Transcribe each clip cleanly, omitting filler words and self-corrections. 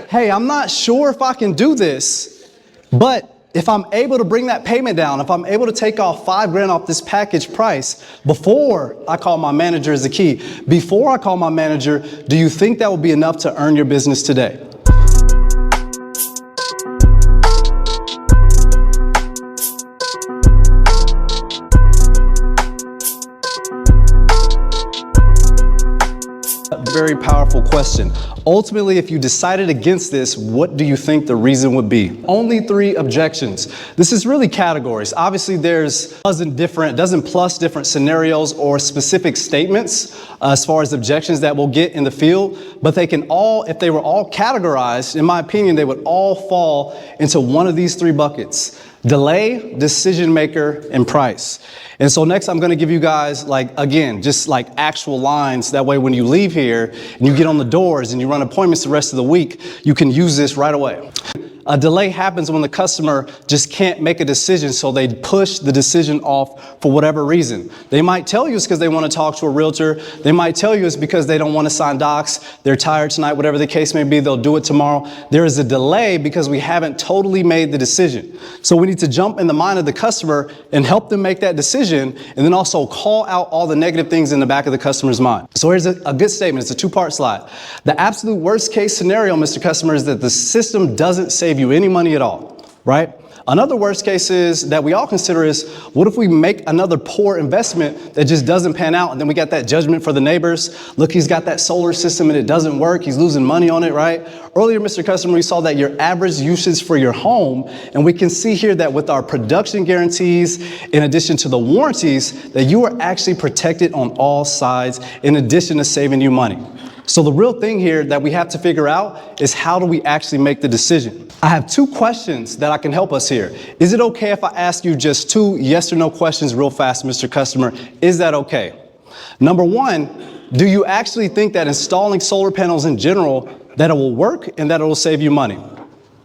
hey, I'm not sure if I can do this, but if I'm able to bring that payment down, if I'm able to take off $5,000 off this package price before I call my manager is the key. Before I call my manager, do you think that will be enough to earn your business today? Very powerful question. Ultimately, if you decided against this, what do you think the reason would be? Only 3 objections. This is really categories. Obviously, there's dozen plus different scenarios or specific statements as far as objections that we'll get in the field, but they can all, if they were all categorized, in my opinion, they would all fall into one of these 3 buckets: delay, decision maker, and price. And so next I'm going to give you guys, just actual lines. That way when you leave here and you get on the doors and you run appointments the rest of the week, you can use this right away. A delay happens when the customer just can't make a decision, so they push the decision off for whatever reason. They might tell you it's because they want to talk to a realtor. They might tell you it's because they don't want to sign docs. They're tired tonight, whatever the case may be, they'll do it tomorrow. There is a delay because we haven't totally made the decision. So we need to jump in the mind of the customer and help them make that decision, and then also call out all the negative things in the back of the customer's mind. So here's a good statement. It's a 2-part slide. The absolute worst case scenario, Mr. Customer, is that the system doesn't save you any money at all, right? Another worst case is that we all consider is, what if we make another poor investment that just doesn't pan out, and then we got that judgment for the neighbors? Look, he's got that solar system and it doesn't work. He's losing money on it, right? Earlier, Mr. Customer, we saw that your average usage for your home, and we can see here that with our production guarantees, in addition to the warranties, that you are actually protected on all sides, in addition to saving you money. So the real thing here that we have to figure out is, how do we actually make the decision? I have 2 questions that I can help us here. Is it okay if I ask you just 2 yes or no questions real fast, Mr. Customer? Is that okay? Number 1, do you actually think that installing solar panels in general, that it will work and that it will save you money?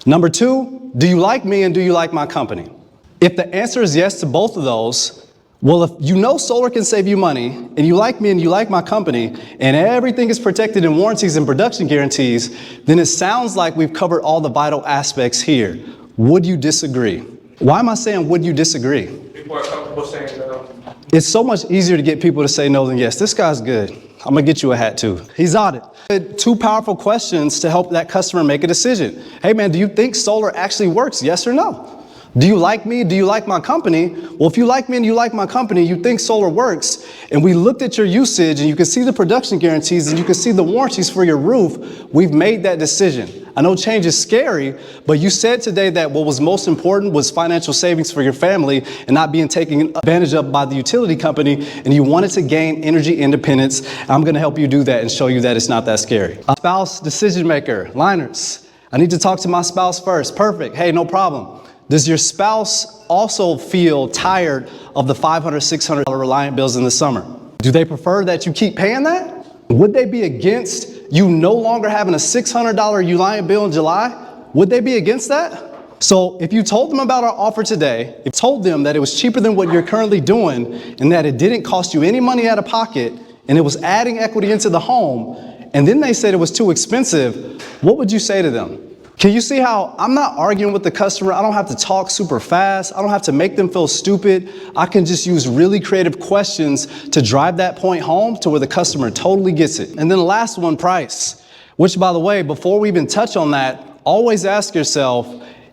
Number 2, do you like me and do you like my company? If the answer is yes to both of those, well, if you know solar can save you money, and you like me and you like my company, and everything is protected in warranties and production guarantees, then it sounds like we've covered all the vital aspects here. Would you disagree? Why am I saying would you disagree? People are comfortable saying no. It's so much easier to get people to say no than yes. This guy's good. I'm gonna get you a hat too. He's on it. 2 powerful questions to help that customer make a decision. Hey man, do you think solar actually works? Yes or no? Do you like me? Do you like my company? Well, if you like me and you like my company, you think solar works, and we looked at your usage and you can see the production guarantees and you can see the warranties for your roof, we've made that decision. I know change is scary, but you said today that what was most important was financial savings for your family and not being taken advantage of by the utility company, and you wanted to gain energy independence. I'm gonna help you do that and show you that it's not that scary. A spouse decision maker, liners. I need to talk to my spouse first. Perfect. Hey, no problem. Does your spouse also feel tired of the $500, $600 Reliant bills in the summer? Do they prefer that you keep paying that? Would they be against you no longer having a $600 Reliant bill in July? Would they be against that? So if you told them about our offer today, if you told them that it was cheaper than what you're currently doing and that it didn't cost you any money out of pocket and it was adding equity into the home, and then they said it was too expensive, what would you say to them? Can you see how I'm not arguing with the customer? I don't have to talk super fast. I don't have to make them feel stupid. I can just use really creative questions to drive that point home to where the customer totally gets it. And then the last one, price, which, by the way, before we even touch on that, always ask yourself,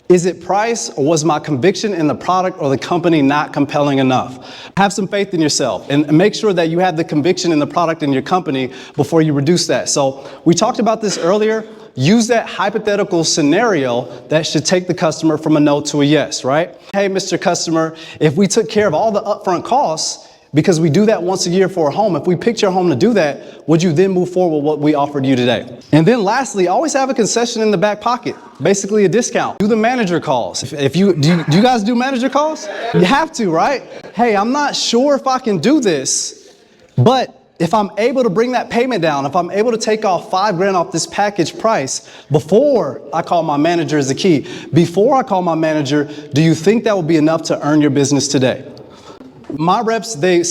is it price, or was my conviction in the product or the company not compelling enough? Have some faith in yourself and make sure that you have the conviction in the product and your company before you reduce that. So we talked about this earlier. Use that hypothetical scenario that should take the customer from a no to a yes, right? Hey, Mr. Customer, if we took care of all the upfront costs, because we do that once a year for a home, if we picked your home to do that, would you then move forward with what we offered you today? And then lastly, always have a concession in the back pocket, basically a discount. Do the manager calls. Do you guys do manager calls? You have to, right? Hey, I'm not sure if I can do this, but if I'm able to bring that payment down, if I'm able to take off $5,000 off this package price before I call my manager is the key. Before I call my manager, do you think that will be enough to earn your business today? My reps, they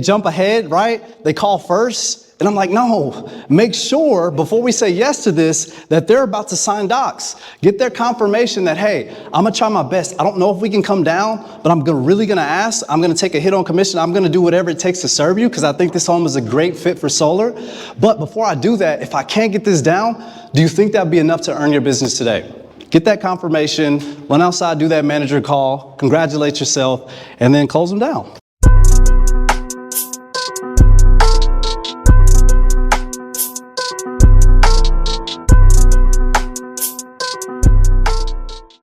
jump ahead, right? They call first. And I'm like, no, make sure before we say yes to this that they're about to sign docs. Get their confirmation that, hey, I'm gonna try my best. I don't know if we can come down, but I'm really gonna ask. I'm gonna take a hit on commission. I'm gonna do whatever it takes to serve you because I think this home is a great fit for solar. But before I do that, if I can't get this down, do you think that'd be enough to earn your business today? Get that confirmation, run outside, do that manager call, congratulate yourself, and then close them down.